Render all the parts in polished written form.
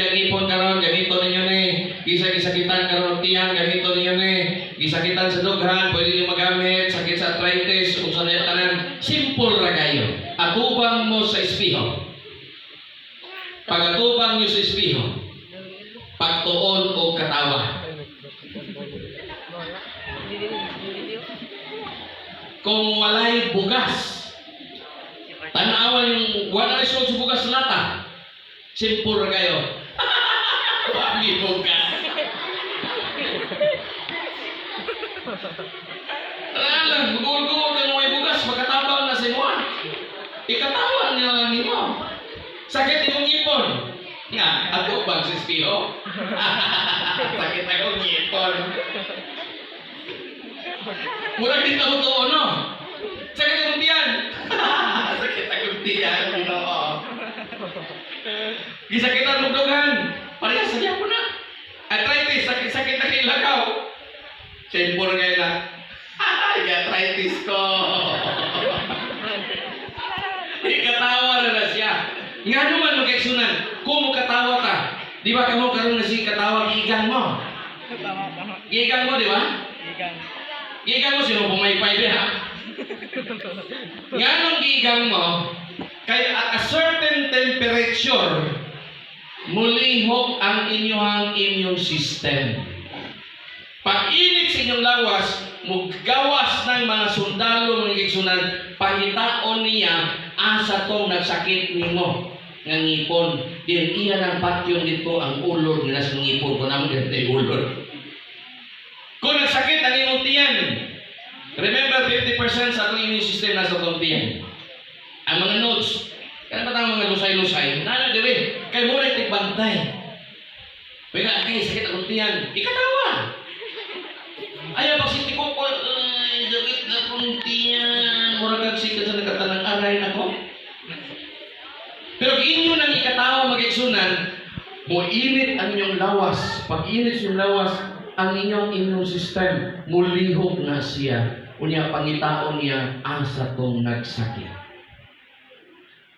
ang ipon karon, ganito ninyo ni. Gisakitan karon tiyang, ganito ninyo ni. Gisakitan sa dughan, pwede niyo magamit, sakit sa arthritis, kung sa nayo tanan. Simple ra kayo. Atubang mo sa espeho. Pag-atubang niyo sa espeho, pagtuon o katawa. Kung walay bugas, tanawan yung wala isog sa bugas lata. Simple ra kayo. Wagi bugas. Alam, gugol-gugol kang may bugas, magkatabang na sa imo. Ikatawan niya lang nimo. Sakit imong ipon. Nga, ako bang sa espeho? Sakit akong ipon. Murag dito ko to, no? Sakit akong tiyan. Sakit akong tiyan, Ginoo. Gisakitan mo dugan. Parehas sa po na. Arthritis, sakit-sakit na kilakaw. Simple ngayon na. Arthritis ko. Ikatawa na siya. Nga naman mag-eksunan. Kung makatawa ka, di ba kamo karoon na si katawa, giigang mo? Giigang mo, di ba? Giigang mo, sino pumaypay ha? Nga nung giigang mo, kaya at a certain temperature, mulihok ang inyong immune system. Pag init sa inyong lawas, muggawas ng mga sundalo ng igsunan, pangitaon niya, asa tong nagsakit nimo nga ngipon. Din iya ng patyong dito ang ulod nila sa ngipon ko naman dito ay ulod. Kung nagsakit ang imong tiyan, remember 50% sa atong immune system nasa atong tiyan. Ang mga nodes, kaya ba mga lusay-lusay? Nana dire, kay mo rin tigbantay. Wala kay sakit ang tiyan, ikatawa. Ayaw pag sinti ko po, sakit na kong tiyan, mura kag sikat sa nakatanang aray na ko. Pero inyo nang ikatawa mag-eksunan, mo init ang inyong lawas. Pag init yung lawas, ang inyong immune system, mulihog na siya. Unya pangitaon niya, asa tong nagsakit.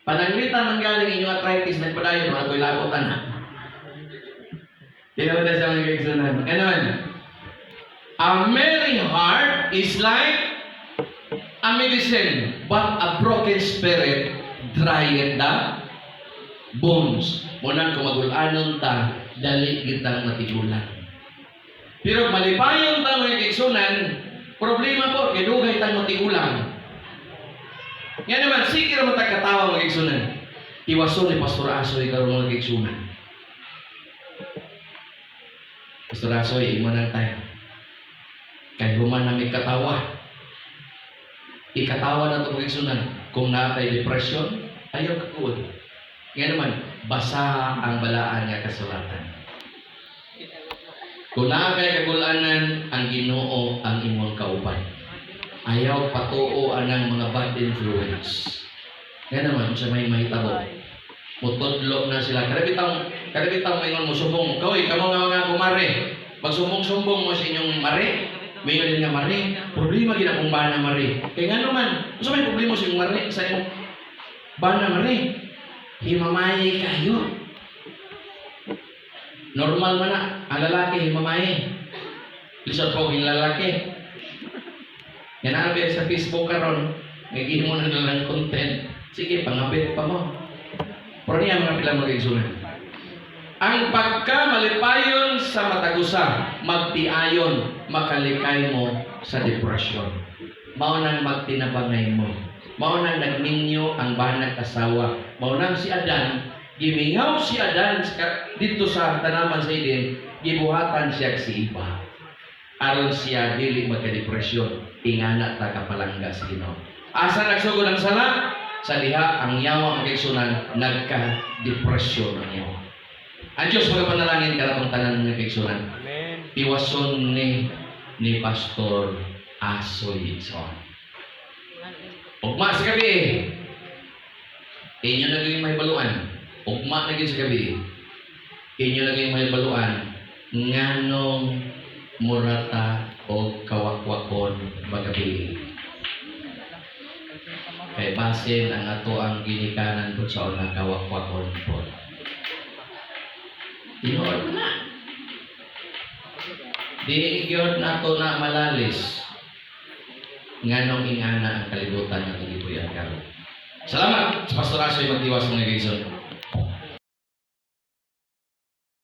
Pananglitan ang galing inyong arthritis, nagpadayon, mga ko'y lakotan na. Tinawad na siya mga keksunan. Ano man? A merry heart is like a medicine, but a broken spirit drieth the bones. Munang kumagulanon ta, dali kitang matigulan. Pero malipayon ta mga keksunan, problema po, kinugay tang matigulan. Nga naman, sige naman tagkatawa mga keksunan. Iwason ni Pastor Asoy karong mga keksunan. Pastor Asoy, imo nang tayo. Kaya human na may katawa. Ikatawa na itong keksunan. Kung natay depression, ayaw kakuod. Nga naman, basa ang balaan nga kasulatan. Kung nakakay kagulanan, ang Ginoo ang imong kauban. Ayaw patuo anang mga bad influence. Nga naman, sa may mahitabo. Mutudlo na sila. Karabitang maingon mo sumbong. Kaway, kamo nga mga kumare. Magsumbong-sumbong mo sa inyong mare. Mayon din nga mare. Problema gina kung bana mare. Kaya nga naman, sa may problema sa inyong mare, sa inyong bana mare. Himamay kayo. Normal man na. Ang lalaki, himamay. Lisod po yung lalaki. Yan ang abit sa Facebook karon, nagiging mo na lang content. Sige, pangabit pa mo. Pero niya mga pilang mag-igsunan. Ang pagkamalipayon sa matagusa, magtiayon, makalikay mo sa depresyon. Maunang magtinabangay mo. Maunang nagninyo ang banag asawa. Maunang si Adan, gimingaw si Adan dito sa tanaman sa Eden, gibuhatan siya si Iba. Aron siya dili magka-depresyon, ingana ta kapalangga sa Ginoo. Asa nagsugod ang sala? Sa diha ang yawa magigsunan nagka-depresyon ang yawa. Ang Diyos magapanalangin ka na tanan ng keksunan. Amen. Piwason ni Pastor Asoy Son. Ugma sa gabi. Inyo naging may baluan. Ugma naging sa gabi. Inyo naging may baluan. Nganong murata o kawakwakon magabi. Kay basin ang ato ang ginikanan po sa unang kawakwakon po. Tinuod mo na. Di gyud nato na malalis. Nganong ingana ang kalibutan nga gipuy-an karon. Salamat sa pastorasyo magdiwas mga kaibigan.